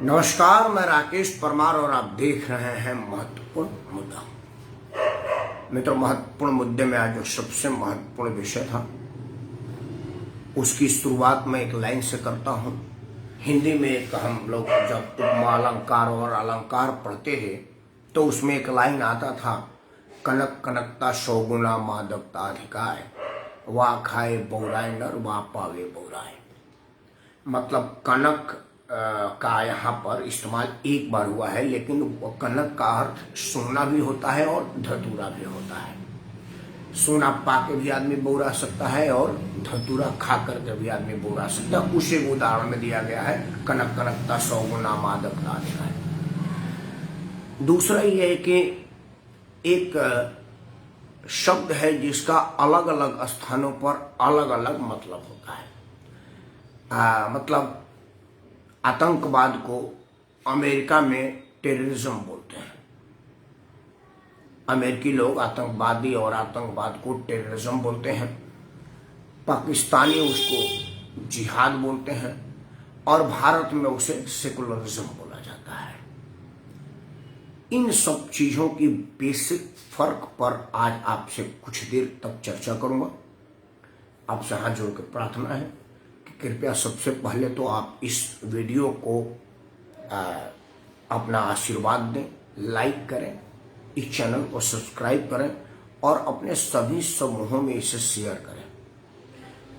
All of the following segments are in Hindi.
नमस्कार, मैं राकेश परमार और आप देख रहे हैं महत्वपूर्ण मुद्दा। मित्रों, महत्वपूर्ण मुद्दे में आज जो सबसे महत्वपूर्ण विषय था उसकी शुरुआत मैं एक लाइन से करता हूं। हिंदी में एक हम लोग जब उपमा अलंकार और अलंकार पढ़ते थे तो उसमें एक लाइन आता था, कनक कनकता सौगुना मादकता अधिकार, वाह खाए बौराए नर वाह पावे बौराए। मतलब कनक का यहाँ पर इस्तेमाल एक बार हुआ है, लेकिन कनक का अर्थ सोना भी होता है और धतूरा भी होता है। सोना पा के भी आदमी बौरा सकता है और धतूरा खा करके भी आदमी बौरा सकता है। उसे उदाहरण में दिया गया है, कनक कनकता सौगुना मादकता अधिकार। दूसरा ये है कि एक शब्द है जिसका अलग अलग स्थानों पर अलग अलग मतलब होता है। मतलब आतंकवाद को अमेरिका में टेररिज्म बोलते हैं। अमेरिकी लोग आतंकवादी और आतंकवाद को टेररिज्म बोलते हैं। पाकिस्तानी उसको जिहाद बोलते हैं और भारत में उसे सेकुलरिज्म बोला जाता है। इन सब चीजों की बेसिक फर्क पर आज आपसे कुछ देर तक चर्चा करूंगा। आपसे हाथ जोड़ के प्रार्थना है कि कृपया सबसे पहले तो आप इस वीडियो को अपना आशीर्वाद दें, लाइक करें, इस चैनल को सब्सक्राइब करें और अपने सभी समूहों में इसे शेयर करें,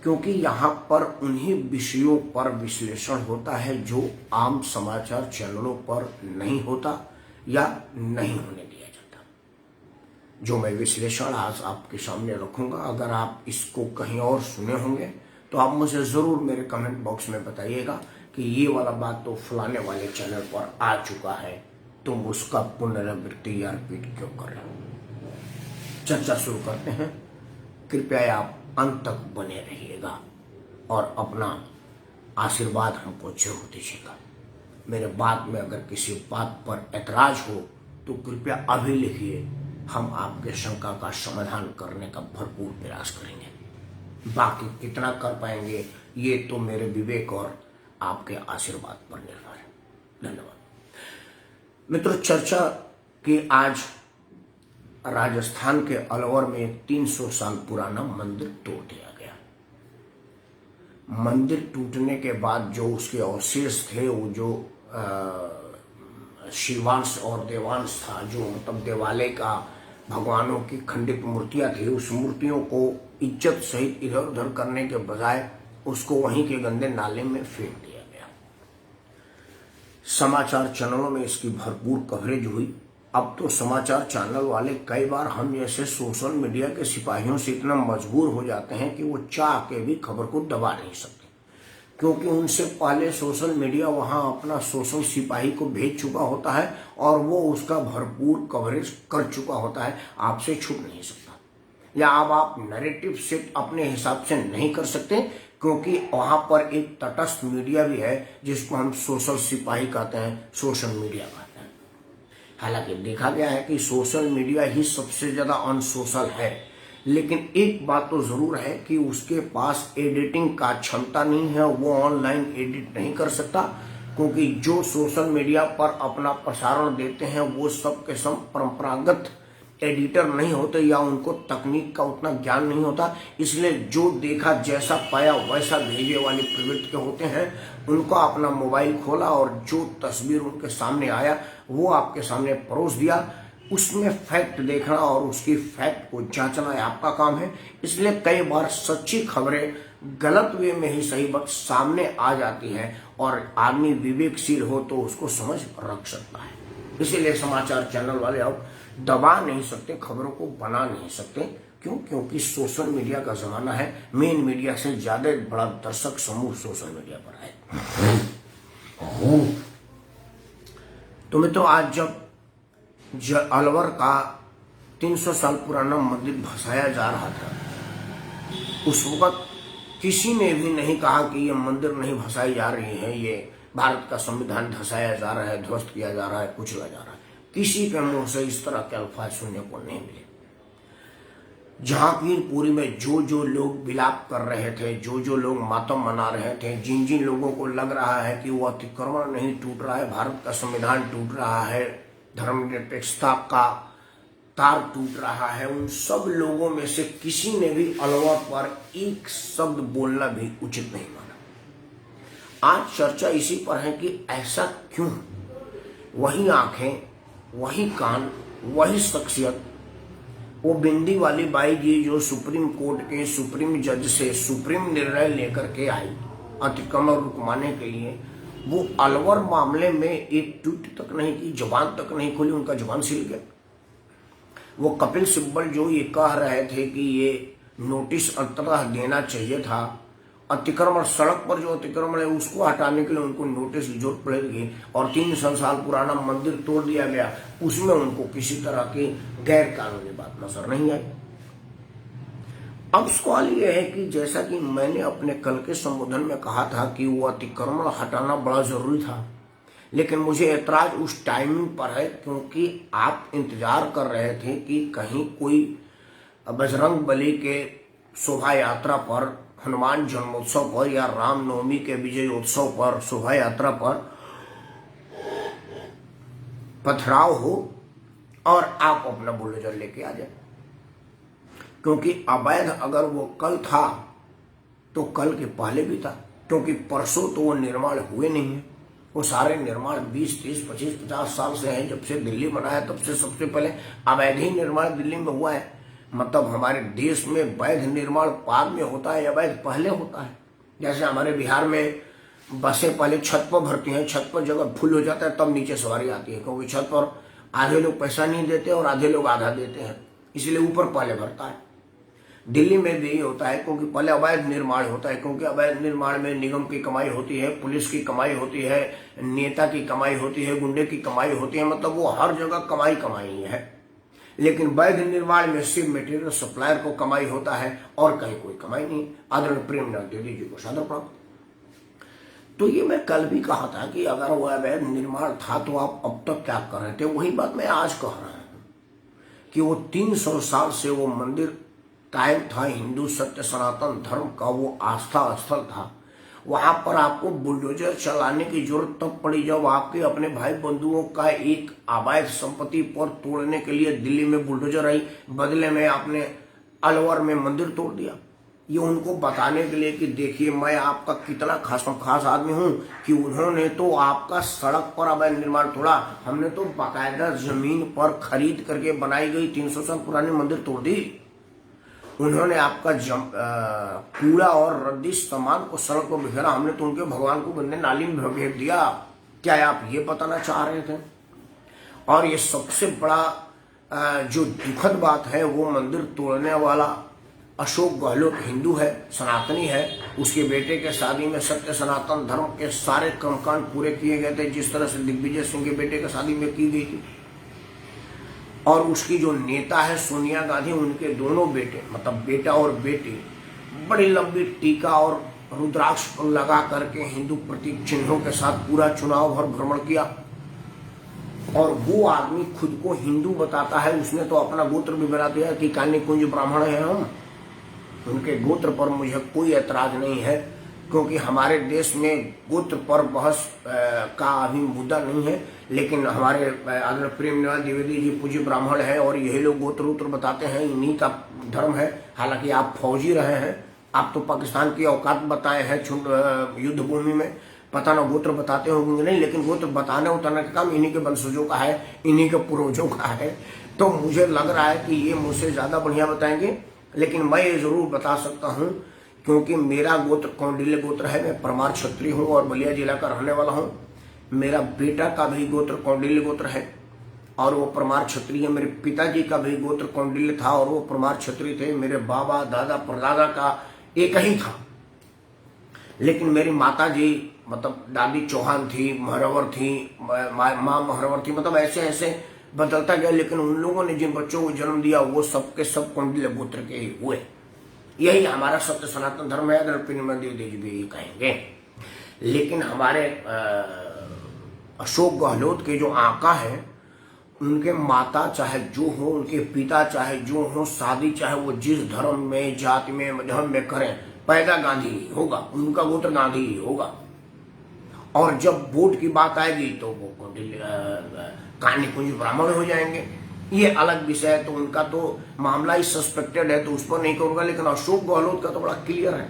क्योंकि यहाँ पर उन्हीं विषयों पर विश्लेषण होता है जो आम समाचार चैनलों पर नहीं होता या नहीं होने दिया जाता। जो मैं विश्लेषण आज आपके सामने रखूंगा, अगर आप इसको कहीं और सुने होंगे तो आप मुझे जरूर मेरे कमेंट बॉक्स में बताइएगा कि ये वाला बात तो फलाने वाले चैनल पर आ चुका है, तुम उसका पुनरावृत्ति या रिपीट क्यों कर रहे हो। चर्चा शुरू करते हैं। कृपया आप अंत तक बने रहिएगा और अपना आशीर्वाद हमको जरूर दीजिएगा। मेरे बात में अगर किसी बात पर ऐतराज हो तो कृपया अभी लिखिए, हम आपके शंका का समाधान करने का भरपूर प्रयास करेंगे। बाकी कितना कर पाएंगे ये तो मेरे विवेक और आपके आशीर्वाद पर निर्भर है। धन्यवाद। मित्रों, चर्चा की आज राजस्थान के अलवर में 300 साल पुराना मंदिर तोड़ दिया गया। मंदिर टूटने के बाद जो उसके अवशेष थे, वो जो शिवांश और देवांश था, जो मतलब देवालय का भगवानों की खंडित मूर्तियां थी, उस मूर्तियों को इज्जत सहित इधर उधर करने के बजाय उसको वहीं के गंदे नाले में फेंक दिया गया। समाचार चैनलों में इसकी भरपूर कवरेज हुई। अब तो समाचार चैनल वाले कई बार हम जैसे सोशल मीडिया के सिपाहियों से इतना मजबूर हो जाते हैं कि वो चाह के भी खबर को दबा नहीं सकते, क्योंकि उनसे पहले सोशल मीडिया वहां अपना सोशल सिपाही को भेज चुका होता है और वो उसका भरपूर कवरेज कर चुका होता है। आपसे छुप नहीं सकता, या अब आप नैरेटिव सेट अपने हिसाब से नहीं कर सकते, क्योंकि वहां पर एक तटस्थ मीडिया भी है जिसको हम सोशल सिपाही कहते हैं, सोशल मीडिया कहते हैं। हालांकि देखा गया है कि सोशल मीडिया ही सबसे ज्यादा अनसोशल है, लेकिन एक बात तो जरूर है कि उसके पास एडिटिंग का क्षमता नहीं है, वो ऑनलाइन एडिट नहीं कर सकता, क्योंकि जो सोशल मीडिया पर अपना प्रसारण देते हैं वो सब के सब परंपरागत एडिटर नहीं होते या उनको तकनीक का उतना ज्ञान नहीं होता। इसलिए जो देखा, जैसा पाया वैसा भेजे वाली प्रवृत्ति के होते हैं। उनको अपना मोबाइल खोला और जो तस्वीर उनके सामने आया वो आपके सामने परोस दिया। उसमें फैक्ट देखना और उसकी फैक्ट को जांचना आपका काम है। इसलिए कई बार सच्ची खबरें गलत वे में ही सही बात सामने आ जाती है और आदमी विवेकशील हो तो उसको समझ रख सकता है। इसीलिए समाचार चैनल वाले अब दबा नहीं सकते, खबरों को बना नहीं सकते। क्यों? क्योंकि सोशल मीडिया का जमाना है। मेन मीडिया से ज्यादा बड़ा दर्शक समूह सोशल मीडिया पर है। तो मित्रों, आज जब अलवर का 300 साल पुराना मंदिर भसाया जा रहा था, उस वक्त किसी ने भी नहीं कहा कि ये मंदिर नहीं भसाई जा रही है, ये भारत का संविधान धसाया जा रहा है, ध्वस्त किया जा रहा है, कुचला जा रहा है। किसी के मुंह से इस तरह के अल्फाज सुनने को नहीं मिले। जहांगीरपुरी में जो जो लोग विलाप कर रहे थे, जो जो लोग मातम मना रहे थे, जिन जिन लोगों को लग रहा है कि वो अतिक्रमण नहीं टूट रहा है, भारत का संविधान टूट रहा है, धर्मनिरपेक्षता का तार टूट रहा है, उन सब लोगों में से किसी ने भी अलवर पर एक शब्द बोलना भी उचित नहीं माना। आज चर्चा इसी पर है कि ऐसा क्यों? वही आंखें, वही कान, वही शख्सियत, वो बिंदी वाली बाई जी जो सुप्रीम कोर्ट के सुप्रीम जज से सुप्रीम निर्णय लेकर के आई अतिक्रमण रुकवाने के लिए, वो अलवर मामले में एक ट्वीट तक नहीं की, जबान तक नहीं खोली, उनका जबान सिल गया। वो कपिल सिब्बल जो ये कह रहे थे कि ये नोटिस अंततः देना चाहिए था, अतिक्रमण सड़क पर जो अतिक्रमण है उसको हटाने के लिए उनको नोटिस की जरूरत पड़ेगी, और 300 साल पुराना मंदिर तोड़ दिया गया, उसमें उनको किसी तरह की गैर कानूनी बात नजर नहीं आई। अब सवाल यह है कि जैसा कि मैंने अपने कल के संबोधन में कहा था कि वो अतिक्रमण हटाना बड़ा जरूरी था, लेकिन मुझे ऐतराज उस टाइमिंग पर है क्योंकि आप इंतजार कर रहे थे कि कहीं कोई बजरंग बली के शोभा यात्रा पर, हनुमान जन्मोत्सव पर या रामनवमी के विजयोत्सव पर शोभा यात्रा पर पथराव हो और आप अपना बुलडोजर लेके आ जाए। क्योंकि अवैध अगर वो कल था तो कल के पहले भी था, क्योंकि परसों तो वो निर्माण हुए नहीं है। वो सारे निर्माण 20, 30, 25, 50 साल से हैं। जब से दिल्ली बना है तब से सबसे पहले अवैध ही निर्माण दिल्ली में हुआ है। मतलब हमारे देश में वैध निर्माण बाद में होता है, अवैध पहले होता है। जैसे हमारे बिहार में बसें पहले छत पर भरती हैं, छत पर जगह फुल हो जाता है तब नीचे सवारी आती है, क्योंकि छत पर आधे लोग पैसा नहीं देते और आधे लोग आधा देते हैं, इसलिए ऊपर पहले भरता है। दिल्ली में भी यही होता है, क्योंकि पहले अवैध निर्माण होता है, क्योंकि अवैध निर्माण में निगम की कमाई होती है, पुलिस की कमाई होती है, नेता की कमाई होती है, गुंडे की कमाई होती है, मतलब वो हर जगह कमाई कमाई है। लेकिन वैध निर्माण में सिर्फ मटेरियल सप्लायर को कमाई होता है और कहीं कोई कमाई नहीं। आदरणीय प्रेमनाथ द्विवेदी जी को सादर प्रणाम। तो ये मैं कल भी कहा था कि अगर वो अवैध निर्माण था तो आप अब तक क्या कर रहे थे। वही बात मैं आज कह रहा हूं कि वो 300 साल से वो मंदिर कायम था, हिंदू सत्य सनातन धर्म का वो आस्था स्थल था। वहां पर आपको बुलडोजर चलाने की जरूरत तब पड़ी जब आपके अपने भाई बंधुओं का एक अवैध संपत्ति पर तोड़ने के लिए दिल्ली में बुलडोजर आई, बदले में आपने अलवर में मंदिर तोड़ दिया। ये उनको बताने के लिए कि देखिए मैं आपका कितना खास आदमी हूं कि उन्होंने तो आपका सड़क पर अवैध निर्माण तोड़ा, हमने तो बाकायदा जमीन पर खरीद करके बनाई गई 300 साल पुरानी मंदिर तोड़ दी। उन्होंने आपका कूड़ा और रद्दी सामान को सड़क पर बिखेरा, हमने तो उनके भगवान को गंदे नाली में भेज दिया। क्या आप ये बताना चाह रहे थे? और ये सबसे बड़ा जो दुखद बात है, वो मंदिर तोड़ने वाला अशोक गहलोत हिंदू है, सनातनी है। उसके बेटे के शादी में सत्य सनातन धर्म के सारे कर्मकांड पूरे किए गए थे, जिस तरह से दिग्विजय सिंह के बेटे के शादी में की गई थी। और उसकी जो नेता है सोनिया गांधी, उनके दोनों बेटे, मतलब बेटा और बेटी, बड़ी लंबी टीका और रुद्राक्ष लगा करके हिंदू प्रतीक चिन्हों के साथ पूरा चुनाव भर भ्रमण किया। और वो आदमी खुद को हिंदू बताता है, उसने तो अपना गोत्र भी बना दिया कि कान्य कुंज ब्राह्मण है हम। उनके गोत्र पर मुझे कोई ऐतराज नहीं है, क्योंकि हमारे देश में गोत्र पर बहस का अभी मुद्दा नहीं है। लेकिन हमारे आदरणीय प्रेमनाथ द्विवेदी जी पूज्य ब्राह्मण है और यही लोग गोत्र उत्तर बताते हैं, इन्हीं का धर्म है। हालांकि आप फौजी रहे हैं, आप तो पाकिस्तान की औकात बताए हैं युद्ध भूमि में, पता ना गोत्र बताते होंगे नहीं, लेकिन गोत्र बताने उतारने का काम इन्हीं के वंशजों का है, इन्हीं के पूर्वजों का है। तो मुझे लग रहा है कि ये मुझसे ज्यादा बढ़िया बताएंगे, लेकिन मैं ये जरूर बता सकता हूँ क्योंकि मेरा गोत्र कौंडिल्य गोत्र है, मैं परमार क्षत्रिय हूँ और बलिया जिला का रहने वाला हूँ। मेरा बेटा का भी गोत्र कौंडिल्य गोत्र है और वो परमार क्षत्रिय। मेरे पिताजी का भी गोत्र कौंडिल्य था और वो परमार क्षत्रिय थे। मेरे बाबा दादा परदादा का एक ही था, लेकिन मेरी माता जी मतलब दादी चौहान थी, महरवर थी, माँ महरवर थी, मतलब ऐसे ऐसे बदलता गया। लेकिन उन लोगों ने जिन बच्चों को जन्म दिया वो सबके सब कौंडिल्य गोत्र के ही हुए। यही हमारा सत्य सनातन धर्म है, अगर प्रेमनाथ द्विवेदी भी यही कहेंगे। लेकिन हमारे अशोक गहलोत के जो आका हैं उनके माता चाहे जो हो, उनके पिता चाहे जो हो, शादी चाहे वो जिस धर्म में, जाति में, मजहब में करें, पैदा गांधी ही होगा, उनका गोत्र गांधी ही होगा। और जब वोट की बात आएगी तो वो कहानी कुंज ब्राह्मण हो जाएंगे। ये अलग विषय है, तो उनका तो मामला ही सस्पेक्टेड है, तो उस पर नहीं करूंगा। लेकिन अशोक गहलोत का तो बड़ा क्लियर है,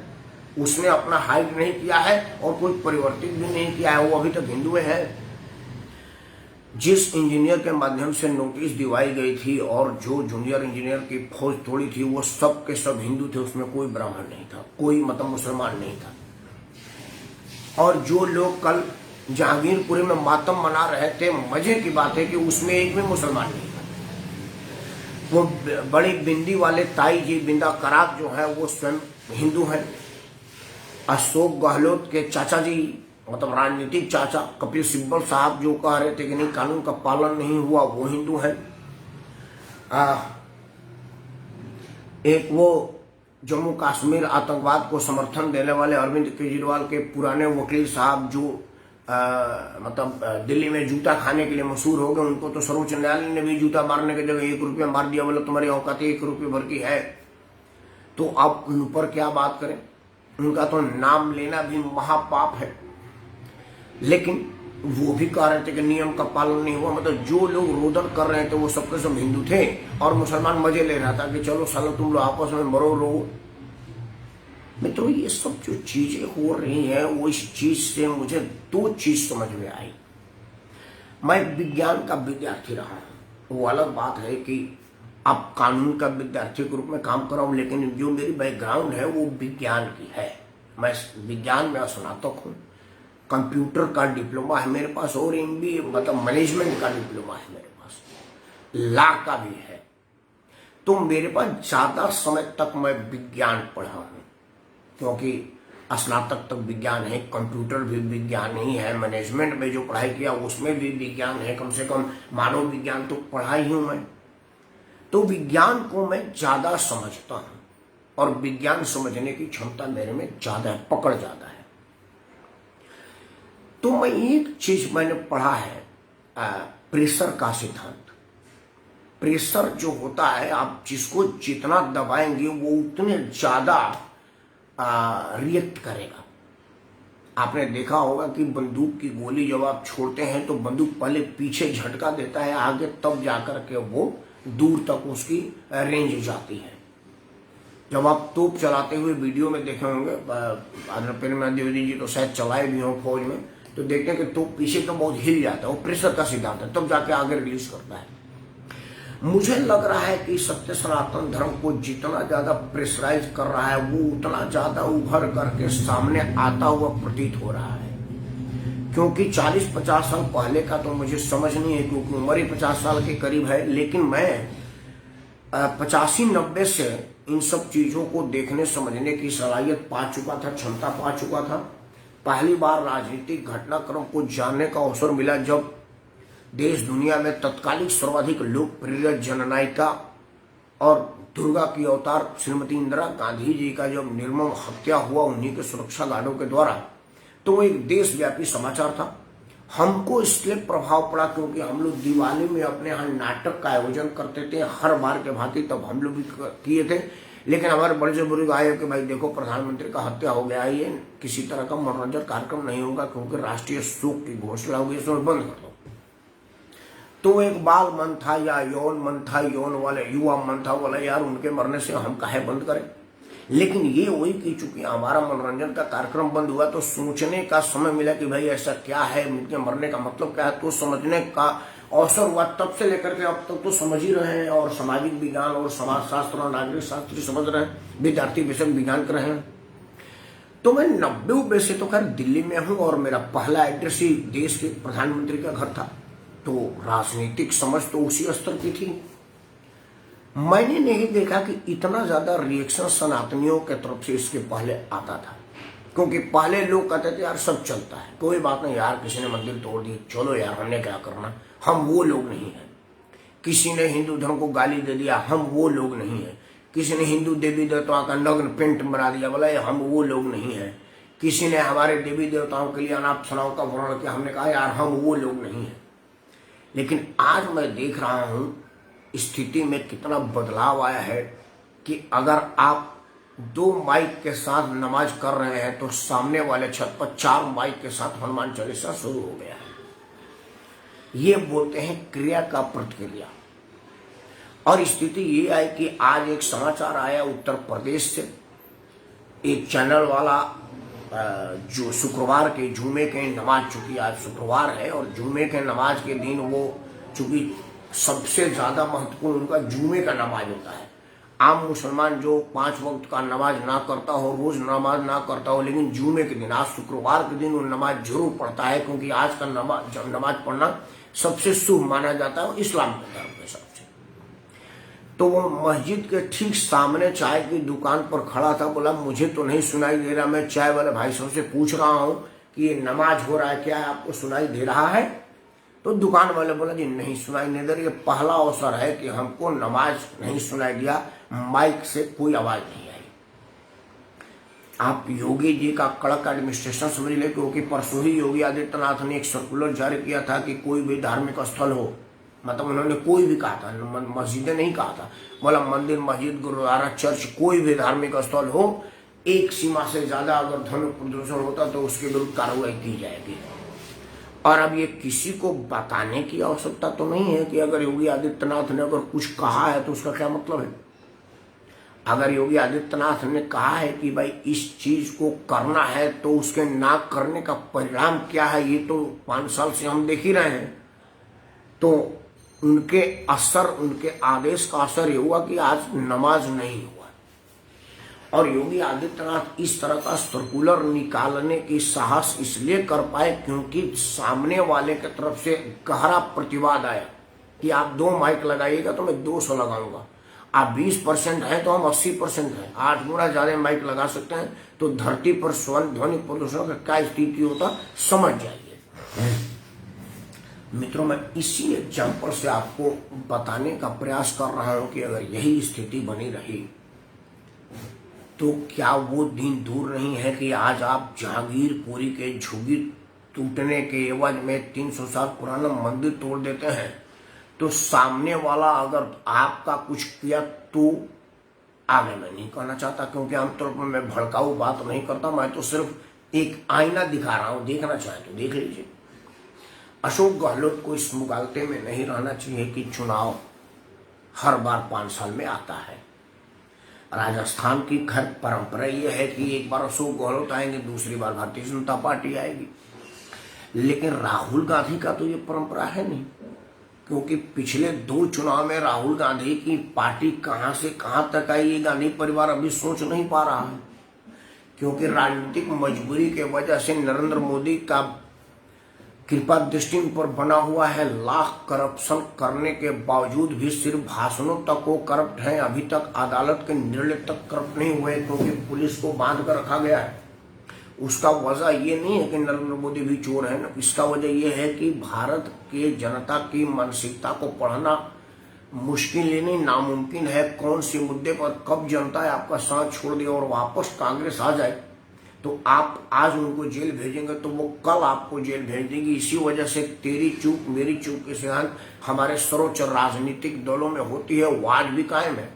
उसने अपना हाइड नहीं किया है और कोई परिवर्तित भी नहीं किया है, वो अभी तक हिंदू है। जिस इंजीनियर के माध्यम से नोटिस दिवाई गई थी और जो जूनियर इंजीनियर की फौज तोड़ी थी, वो सब के सब हिंदू थे, उसमें कोई ब्राह्मण नहीं था, कोई मतलब मुसलमान नहीं था। और जो लोग कल जहांगीरपुरी में मातम मना रहे थे, मजे की बात है कि उसमें एक भी मुसलमान नहीं था। वो बड़ी बिंदी वाले ताई जी बिंदा करात जो है वो स्वयं हिंदू हैं। अशोक गहलोत के चाचा जी, मतलब राजनीतिक चाचा कपिल सिब्बल साहब, जो कह रहे थे कि नहीं कानून का पालन नहीं हुआ, वो हिंदू हैं। एक वो जम्मू कश्मीर आतंकवाद को समर्थन देने वाले अरविंद केजरीवाल के पुराने वकील साहब, जो मतलब दिल्ली में जूता खाने के लिए मशहूर हो गए, उनको तो सर्वोच्च न्यायालय ने भी जूता मारने की जगह 1 रुपया मार दिया, बोला तुम्हारी औकात 1 रुपये भर की है। तो अब उन पर क्या बात करें, उनका तो नाम लेना भी महापाप है। लेकिन वो भी कह रहे थे कि नियम का पालन नहीं हुआ, मतलब जो लोग रोदन कर रहे थे वो सबके सब हिंदू थे और मुसलमान मजे ले रहा था कि चलो सालो तुम लोग आपस में मरो रहो। मित्रों, ये सब जो चीजें हो रही हैं, वो इस चीज से मुझे 2 चीज समझ में आई। मैं विज्ञान का विद्यार्थी रहा हूं, वो अलग बात है कि अब कानून का विद्यार्थी के रूप में काम कर रहा हूं, लेकिन जो मेरी बैकग्राउंड है वो विज्ञान की है। मैं विज्ञान में स्नातक हूं, कंप्यूटर का डिप्लोमा है मेरे पास, और MBA मतलब मैनेजमेंट का डिप्लोमा है मेरे पास, लॉ का भी है। तो मेरे पास ज्यादा समय तक मैं विज्ञान पढ़ा हूं, क्योंकि स्नातक तक विज्ञान है, कंप्यूटर भी विज्ञान ही है, मैनेजमेंट में जो पढ़ाई किया उसमें भी विज्ञान है, कम से कम मानव विज्ञान तो पढ़ा ही हूं मैं। तो विज्ञान को मैं ज्यादा समझता हूं और विज्ञान समझने की क्षमता मेरे में ज्यादा है, पकड़ ज्यादा है। तो मैं एक चीज मैंने पढ़ा है, प्रेशर का सिद्धांत। प्रेशर जो होता है, आप जिसको जितना दबाएंगे वो उतने ज्यादा रिएक्ट करेगा। आपने देखा होगा कि बंदूक की गोली जब आप छोड़ते हैं तो बंदूक पहले पीछे झटका देता है आगे, तब जाकर के वो दूर तक उसकी रेंज जाती है। जब आप तोप चलाते हुए वीडियो में देखे होंगे, प्रेमानंद द्विवेदी जी तो शायद चलाए भी हों फौज में, तो देखते हैं कि तोप पीछे तो बहुत हिल जाता है, वो प्रेशर का सिद्धांत है, तब जाके आगे रिलीज करता है। मुझे लग रहा है कि सत्य सनातन धर्म को जितना ज्यादा प्रेशराइज कर रहा है, वो उतना ज्यादा उभर करके सामने आता हुआ प्रतीत हो रहा है। क्योंकि 40-50 साल पहले का तो मुझे समझ नहीं है, क्योंकि उम्र ही 50 साल के करीब है, लेकिन मैं 85-90 से इन सब चीजों को देखने समझने की सलाहियत पा चुका था, क्षमता पा चुका था। पहली बार राजनीतिक घटनाक्रम को जानने का अवसर मिला जब देश दुनिया में तत्कालिक सर्वाधिक लोकप्रिय जननायिका और दुर्गा की अवतार श्रीमती इंदिरा गांधी जी का जब निर्मम हत्या हुआ उन्हीं के सुरक्षा गार्डों के द्वारा, तो वो एक देशव्यापी समाचार था। हमको इसलिए प्रभाव पड़ा क्योंकि हम लोग दिवाली में अपने यहाँ नाटक का आयोजन करते थे हर बार के भांति, तब हम लोग भी किए थे। लेकिन हमारे बड़े बुजुर्ग आए कि भाई देखो प्रधानमंत्री का हत्या हो गया, ये किसी तरह का मनोरंजन कार्यक्रम नहीं होगा क्योंकि राष्ट्रीय शोक की घोषणा होगी, इसमें बंद कर दो। तो एक बाल मन था या यौन मन था, यौन वाले युवा मन था, बोला यार उनके मरने से हम काहे बंद करें। लेकिन ये वही कि चूंकि हमारा मनोरंजन का कार्यक्रम बंद हुआ तो सोचने का समय मिला कि भाई ऐसा क्या है, उनके मरने का मतलब क्या है, तो समझने का अवसर हुआ। तब से लेकर के अब तक तो समझ ही रहे हैं, और सामाजिक विज्ञान और समाज शास्त्र और नागरिक शास्त्र समझ रहे हैं, विद्यार्थी विषय विज्ञान कर रहे हैं। तो मैं 90 से तो खैर दिल्ली में हूं और मेरा पहला एड्रेस ही देश के प्रधानमंत्री का घर था, तो राजनीतिक समझ तो उसी स्तर की थी। मैंने नहीं देखा कि इतना ज्यादा रिएक्शन सनातनियों के तरफ से इसके पहले आता था, क्योंकि पहले लोग कहते थे यार सब चलता है, कोई बात नहीं यार, किसी ने मंदिर तोड़ दी, चलो यार हमने क्या करना, हम वो लोग नहीं है। किसी ने हिंदू धर्म को गाली दे दिया, हम वो लोग नहीं है। किसी ने हिंदू देवी देवताओं का नग्न पेंट बना दिया, बोला हम वो लोग नहीं है। किसी ने हमारे देवी देवताओं के लिए अनाप शनाप का वर्णन किया, हमने कहा यार हम वो लोग नहीं है। लेकिन आज मैं देख रहा हूं स्थिति में कितना बदलाव आया है कि अगर आप 2 माइक के साथ नमाज कर रहे हैं तो सामने वाले छत पर 4 माइक के साथ हनुमान चालीसा शुरू हो गया है। ये बोलते हैं क्रिया का प्रतिक्रिया। और स्थिति ये आई कि आज एक समाचार आया उत्तर प्रदेश से, एक चैनल वाला जो शुक्रवार के जुमे के नमाज, चूंकि आज शुक्रवार है और जुमे के नमाज के दिन वो चूंकि सबसे ज्यादा महत्वपूर्ण उनका जुमे का नमाज होता है। आम मुसलमान जो 5 वक्त का नमाज ना करता हो, रोज नमाज ना करता हो, लेकिन जुमे के दिन, आज शुक्रवार के दिन वो नमाज जरूर पढ़ता है, क्योंकि आज का नमाज पढ़ना सबसे शुभ माना जाता है इस्लाम के धर्म के हिसाब से। तो वो मस्जिद के ठीक सामने चाय की दुकान पर खड़ा था। बोला मुझे तो नहीं सुनाई दे रहा, मैं चाय वाले भाई साहब से पूछ रहा हूं कि ये नमाज हो रहा है क्या, आपको सुनाई दे रहा है? तो दुकान वाले बोला जी नहीं सुनाई नहीं दे रही। ये पहला अवसर है कि हमको नमाज नहीं सुनाई दिया, माइक से कोई आवाज नहीं आई। आप योगी जी का कड़क एडमिनिस्ट्रेशन समझ ले, क्योंकि परसों ही योगी आदित्यनाथ ने एक सर्कुलर जारी किया था कि कोई भी धार्मिक स्थल हो, मतलब उन्होंने कोई भी कहा था, मस्जिदें नहीं कहा था, बोला मंदिर, मस्जिद, गुरुद्वारा, चर्च, कोई भी धार्मिक स्थल हो, एक सीमा से ज्यादा अगर ध्वनि प्रदूषण होता तो उसके विरुद्ध कार्रवाई की जाएगी। और अब ये किसी को बताने की आवश्यकता तो नहीं है कि अगर योगी आदित्यनाथ ने अगर कुछ कहा है तो उसका क्या मतलब है। अगर योगी आदित्यनाथ ने कहा है कि भाई इस चीज को करना है तो उसके ना करने का परिणाम क्या है, ये तो 5 साल से हम देख ही रहे हैं। तो उनके आदेश का असर ये हुआ कि आज नमाज नहीं हुआ। और योगी आदित्यनाथ इस तरह का सर्कुलर निकालने की साहस इसलिए कर पाए क्योंकि सामने वाले की तरफ से गहरा प्रतिवाद आया कि आप 2 माइक लगाइएगा तो मैं 200 लगाऊंगा, आप 20% हैं तो हम 80% हैं, 8 गुना ज्यादा माइक लगा सकते हैं। तो धरती पर ध्वनि प्रदूषण का क्या स्थिति होता समझ जाइए। मित्रों, मैं इसी एग्जाम्पल से आपको बताने का प्रयास कर रहा हूं कि अगर यही स्थिति बनी रही तो क्या वो दिन दूर नहीं है कि आज आप जहांगीरपुरी के झुग्गी टूटने के एवज में 300 साल पुराना मंदिर तोड़ देते हैं, तो सामने वाला अगर आपका कुछ किया तो आगे मैं नहीं कहना चाहता, क्योंकि आमतौर पर मैं भड़काऊ बात नहीं करता, मैं तो सिर्फ एक आईना दिखा रहा हूं, देखना चाहे तो देख लीजिए। अशोक गहलोत को इस मुगालते में नहीं रहना चाहिए कि चुनाव हर बार 5 साल में आता है। राजस्थान की खैर परंपरा यह है कि एक बार अशोक गहलोत आएंगे, दूसरी बार भारतीय जनता पार्टी आएगी, लेकिन राहुल गांधी का तो ये परंपरा है नहीं, क्योंकि पिछले 2 चुनाव में राहुल गांधी की पार्टी कहां से कहां तक आई, ये गांधी परिवार अभी सोच नहीं पा रहा है, क्योंकि राजनीतिक मजबूरी के वजह से नरेंद्र मोदी का कृपा दृष्टि पर बना हुआ है। लाख करप्शन करने के बावजूद भी सिर्फ भाषणों तक वो करप्ट हैं, अभी तक अदालत के निर्णय तक करप्ट नहीं हुए, क्योंकि पुलिस को बांध कर रखा गया है। उसका वजह ये नहीं है कि नरेंद्र मोदी भी चोर है, इसका वजह यह है कि भारत के जनता की मानसिकता को पढ़ना मुश्किल ही नहीं नामुमकिन है। कौन से मुद्दे पर कब जनता है आपका साथ छोड़ दे और वापस कांग्रेस आ जाए, तो आप आज उनको जेल भेजेंगे तो वो कल आपको जेल भेज देंगी। इसी वजह से तेरी चूक मेरी चूक के सिद्धांत हमारे सर्वोच्च राजनीतिक दलों में होती है, वो आज भी कायम है।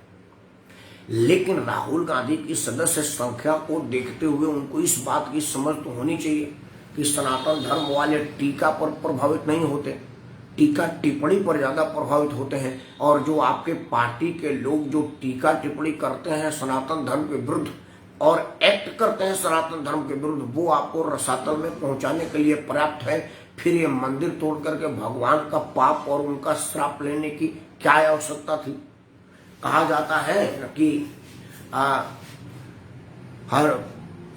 लेकिन राहुल गांधी की सदस्य संख्या को देखते हुए उनको इस बात की समझ तो होनी चाहिए कि सनातन धर्म वाले टीका पर प्रभावित नहीं होते, टीका टिप्पणी पर ज्यादा प्रभावित होते हैं। और जो आपके पार्टी के लोग जो टीका टिप्पणी करते हैं सनातन धर्म के विरुद्ध और एक्ट करते हैं सनातन धर्म के विरुद्ध, वो आपको रसातल में पहुंचाने के लिए पर्याप्त है। फिर ये मंदिर तोड़ करके भगवान का पाप और उनका श्राप लेने की क्या आवश्यकता थी। कहा जाता है कि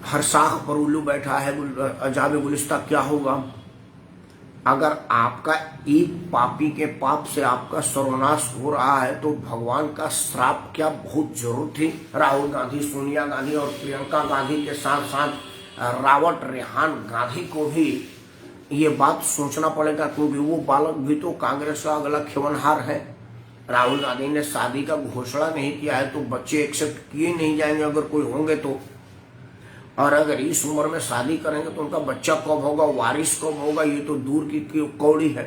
हर साख पर उल्लू बैठा है, अजाब गुलिस्ता क्या होगा। अगर आपका एक पापी के पाप से आपका सर्वनाश हो रहा है तो भगवान का श्राप क्या बहुत जरूरत थी। राहुल गांधी, सोनिया गांधी और प्रियंका गांधी के साथ साथ रावत रेहान गांधी को भी ये बात सोचना पड़ेगा, क्योंकि वो बालक भी तो कांग्रेस का अगला खेवनहार है। राहुल गांधी ने शादी का घोषणा नहीं किया है तो बच्चे एक्सेप्ट किए नहीं जाएंगे अगर कोई होंगे तो। और अगर इस उम्र में शादी करेंगे तो उनका बच्चा कब होगा, वारिस कब होगा, ये तो दूर की कौड़ी है।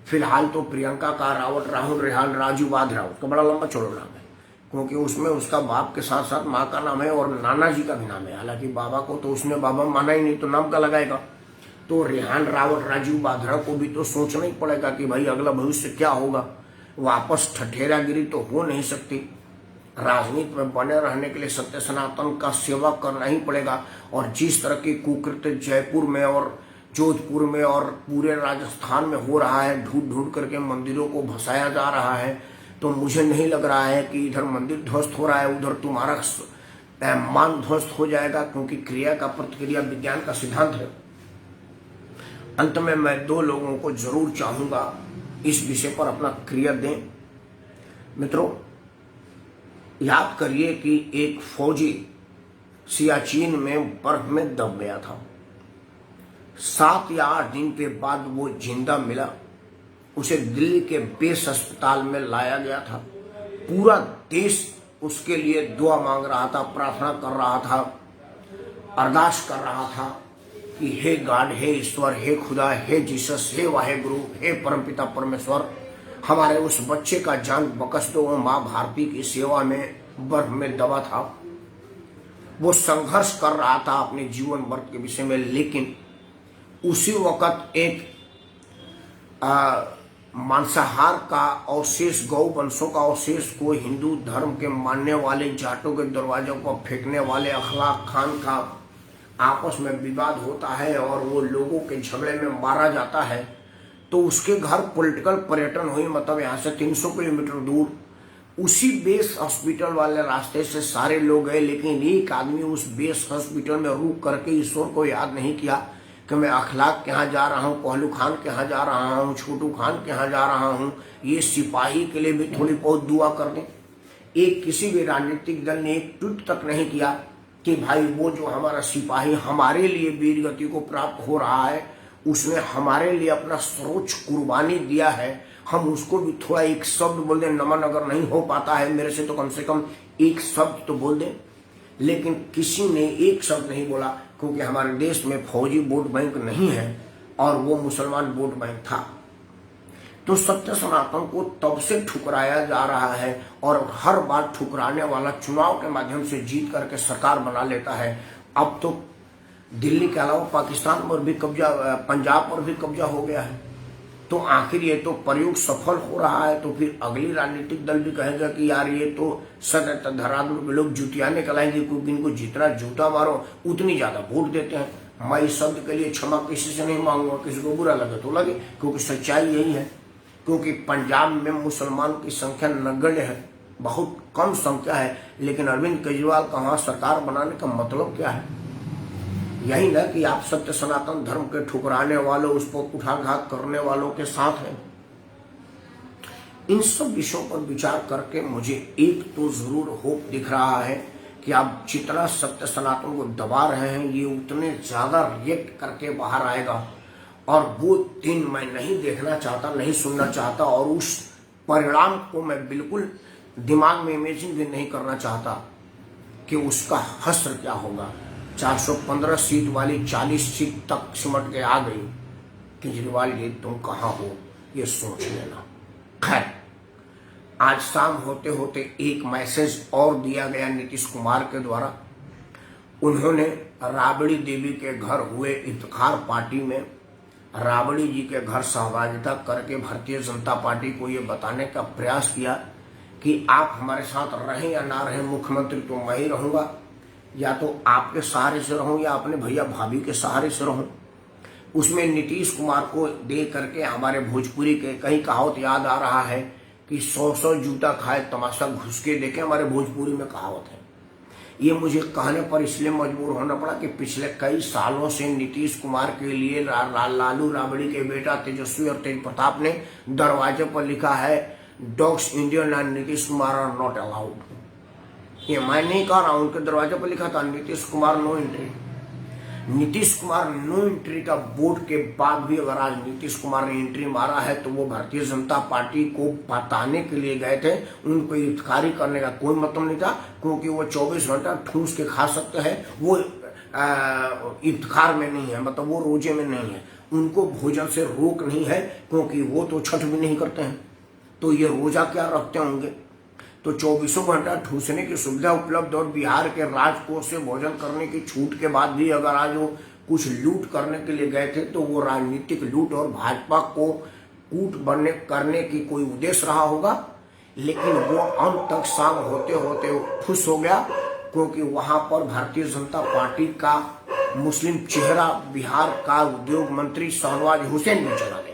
फिलहाल तो प्रियंका का रावत राहुल रेहान राजू बाद रावत का बड़ा लंबा चौड़ा नाम है, क्योंकि उसमें उसका बाप के साथ साथ माँ का नाम है और नाना जी का भी नाम है। हालांकि बाबा को तो उसने बाबा माना ही नहीं, तो नाम का लगाएगा। तो रेहान रावत राजू बाधरा को भी तो सोचना ही पड़ेगा कि भाई अगला भविष्य क्या होगा। वापस ठठेरागिरी तो हो नहीं सकती। राजनीति में बने रहने के लिए सत्य सनातन का सेवा करना ही पड़ेगा। और जिस तरह की कुकृत्य जयपुर में और जोधपुर में और पूरे राजस्थान में हो रहा है, ढूंढ ढूंढ करके मंदिरों को भसाया जा रहा है, तो मुझे नहीं लग रहा है कि इधर मंदिर ध्वस्त हो रहा है, उधर तुम्हारा मान ध्वस्त हो जाएगा, क्योंकि क्रिया का प्रतिक्रिया विज्ञान का सिद्धांत है। अंत में मैं 2 लोगों को जरूर चाहूंगा इस विषय पर अपना क्रिया दें। मित्रों, याद करिए कि एक फौजी सियाचिन में बर्फ में दब गया था। 7 या 8 दिन के बाद वो जिंदा मिला। उसे दिल्ली के बेस अस्पताल में लाया गया था। पूरा देश उसके लिए दुआ मांग रहा था, प्रार्थना कर रहा था, अरदास कर रहा था कि हे गॉड, हे ईश्वर, हे खुदा, हे जीसस, हे वाहेगुरु, हे परमपिता परमेश्वर, हमारे उस बच्चे का जान बख्श दो। वो माँ भारती की सेवा में बर्फ में दबा था। वो संघर्ष कर रहा था अपने जीवन मर्द के विषय में, लेकिन उसी वक्त एक मांसाहार का अवशेष, गौ वंशों का अवशेष को हिंदू धर्म के मानने वाले जाटों के दरवाजों को फेंकने वाले अखलाक खान का आपस में विवाद होता है और वो लोगों के झगड़े में मारा जाता है। तो उसके घर पॉलिटिकल पर्यटन हुई, मतलब यहाँ से 300 किलोमीटर दूर उसी बेस हॉस्पिटल वाले रास्ते से सारे लोग गए, लेकिन एक आदमी उस बेस हॉस्पिटल में रुक करके ईश्वर को याद नहीं किया कि मैं अखलाक के यहाँ जा रहा हूँ, पहलू खान के यहाँ जा रहा हूँ, छोटू खान के यहाँ जा रहा हूँ, ये सिपाही के लिए भी थोड़ी बहुत दुआ कर दें। एक किसी भी राजनीतिक दल ने एक ट्वीट तक नहीं किया कि भाई वो जो हमारा सिपाही हमारे लिए वीर गति को प्राप्त हो रहा है, उसने हमारे लिए अपना सर्वोच्च कुर्बानी दिया है, हम उसको भी थोड़ा एक शब्द बोल दें। नमन अगर नहीं हो पाता है मेरे से तो कम एक शब्द तो बोल दें। लेकिन किसी ने एक शब्द नहीं बोला, क्योंकि हमारे देश में फौजी वोट बैंक नहीं है और वो मुसलमान वोट बैंक था। तो सत्य सनातन को तब से ठुकराया जा रहा है और हर बार ठुकराने वाला चुनाव के माध्यम से जीत करके सरकार बना लेता है। अब तो दिल्ली के अलावा पाकिस्तान पर भी कब्जा, पंजाब पर भी कब्जा हो गया है। तो आखिर ये तो प्रयोग सफल हो रहा है, तो फिर अगली राजनीतिक दल भी कहेगा कि यार ये तो सदैव धराधुर में लोग जुतियाने कलाएंगे, क्योंकि इनको जितना जूता मारो उतनी ज्यादा वोट देते हैं। मैं इस शब्द के लिए क्षमा किसी से नहीं मांगूंगा, किसी को बुरा लगे तो लगे, क्योंकि सच्चाई यही है। क्योंकि पंजाब में मुसलमान की संख्या नगण्य है, बहुत कम संख्या है, लेकिन अरविंद केजरीवाल का वहां सरकार बनाने का मतलब क्या है? यही ना कि आप सत्य सनातन धर्म के ठुकराने वालों, उस पर कुठाघात करने वालों के साथ हैं। इन सब विषयों पर विचार करके मुझे एक तो जरूर होप दिख रहा है कि आप जितना सत्य सनातन को दबा रहे हैं, ये उतने ज्यादा रिएक्ट करके बाहर आएगा। और वो दिन मैं नहीं देखना चाहता, नहीं सुनना चाहता, और उस परिणाम को मैं बिल्कुल दिमाग में इमेजिन भी नहीं करना चाहता कि उसका हश्र क्या होगा। 415 सीट वाली 40 सीट तक सिमट के आ गई। केजरीवाल जी तुम कहाँ हो, ये सोच लेना। खैर, आज शाम होते होते एक मैसेज और दिया गया नीतीश कुमार के द्वारा। उन्होंने राबड़ी देवी के घर हुए इफ्तिखार पार्टी में राबड़ी जी के घर सहभागिता करके भारतीय जनता पार्टी को ये बताने का प्रयास किया कि आप हमारे साथ रहें या ना रहें, मुख्यमंत्री तो मैं ही रहूंगा, या तो आपके सहारे से रहूं या अपने भैया भाभी के सहारे से रहूं। उसमें नीतीश कुमार को दे करके हमारे भोजपुरी के कहीं कहावत याद आ रहा है कि 100 जूता खाए तमाशा घुस के देखे, हमारे भोजपुरी में कहावत है। ये मुझे कहने पर इसलिए मजबूर होना पड़ा कि पिछले कई सालों से नीतीश कुमार के लिए लालू राबड़ी के बेटा तेजस्वी और तेज प्रताप ने दरवाजे पर लिखा है dogs Indian and Nitish Kumar are not allowed. ये मैं नहीं कह रहा हूं, उनके दरवाजे पर लिखा था Nitish Kumar no entry. Nitish Kumar no entry का बोर्ड के बाद भी अगर आज नीतीश कुमार ने एंट्री मारा है तो वो भारतीय जनता पार्टी को बताने के लिए गए थे। उनको इफ्तिखारी करने का कोई मतलब नहीं था, क्योंकि वो 24 घंटा ठूस के खा सकते हैं। वो इफ्तिखार में नहीं है, मतलब वो रोजे में नहीं है। उनको भोजन से रोक नहीं है, क्योंकि वो तो छठ भी नहीं करते हैं, तो ये रोजा क्या रखते होंगे। तो 24 घंटा ठूसने की सुविधा उपलब्ध और बिहार के राजकोष से भोजन करने की छूट के बाद भी अगर आज वो कुछ लूट करने के लिए गए थे तो वो राजनीतिक लूट और भाजपा को कूट करने की कोई उद्देश्य रहा होगा। लेकिन वो अंत तक शाम होते होते खुश हो गया, क्योंकि वहां पर भारतीय जनता पार्टी का मुस्लिम चेहरा बिहार का उद्योग मंत्री शहनवाज हुसैन भी चला गया।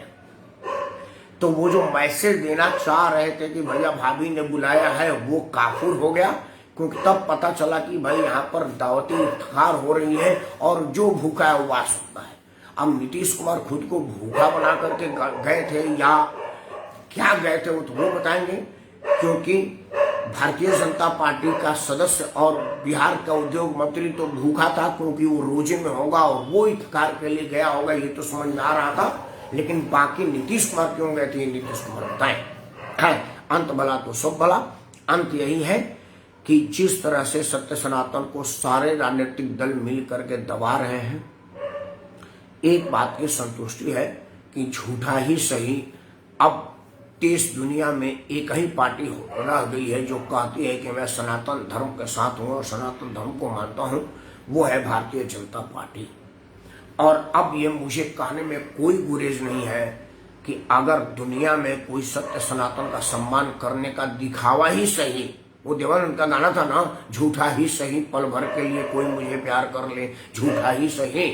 तो वो जो मैसेज देना चाह रहे थे कि भैया भाभी ने बुलाया है, वो काफूर हो गया, क्योंकि तब पता चला कि भाई यहाँ पर दावती इफ्तार हो रही है और जो भूखा है वो आ सकता है। अब नीतीश कुमार खुद को भूखा बना करके गए थे या क्या गए थे वो तो वो बताएंगे, क्योंकि भारतीय जनता पार्टी का सदस्य और बिहार का उद्योग मंत्री तो भूखा था, क्योंकि वो रोजे में होगा और वो इफ्तार के लिए गया होगा, ये तो समझ में आ रहा था। लेकिन बाकी नीतीश कुमार क्यों गए थे, नीतीश कुमार बताएं। अंत भला तो सब भला। अंत यही है कि जिस तरह से सत्य सनातन को सारे राजनीतिक दल मिल करके दबा रहे हैं, एक बात की संतुष्टि है कि झूठा ही सही अब देश दुनिया में एक ही पार्टी रह गई है जो कहती है कि मैं सनातन धर्म के साथ हूं और सनातन धर्म को मानता हूं, वो है भारतीय जनता पार्टी। और अब ये मुझे कहने में कोई गुरेज नहीं है कि अगर दुनिया में कोई सत्य सनातन का सम्मान करने का दिखावा ही सही, वो देवानंद का गाना था ना, झूठा ही सही पल भर के लिए कोई मुझे प्यार कर ले, झूठा ही सही।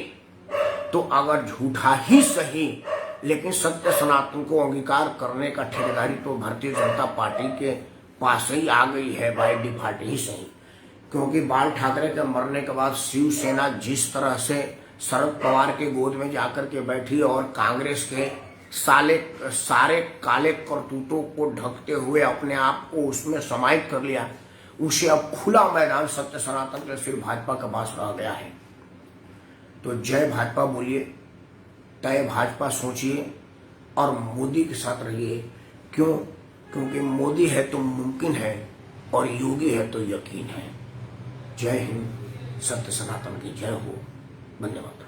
तो अगर झूठा ही सही लेकिन सत्य सनातन को अंगीकार करने का ठेकेदारी तो भारतीय जनता पार्टी के पास ही आ गई है, बाय डिफॉल्ट ही सही। क्योंकि बाल ठाकरे के मरने के बाद शिवसेना जिस तरह से शरद पवार के गोद में जाकर के बैठी और कांग्रेस के सारे काले करतूतों को ढकते हुए अपने आप को उसमें समाहित कर लिया, उसे अब खुला मैदान सत्य सनातन के सिर्फ भाजपा के पास रह गया है। तो जय भाजपा बोलिए, तय भाजपा सोचिए और मोदी के साथ रहिए। क्यों? क्योंकि मोदी है तो मुमकिन है और योगी है तो यकीन है। जय हिंद, सत्य सनातन की जय हो। धन्यवाद।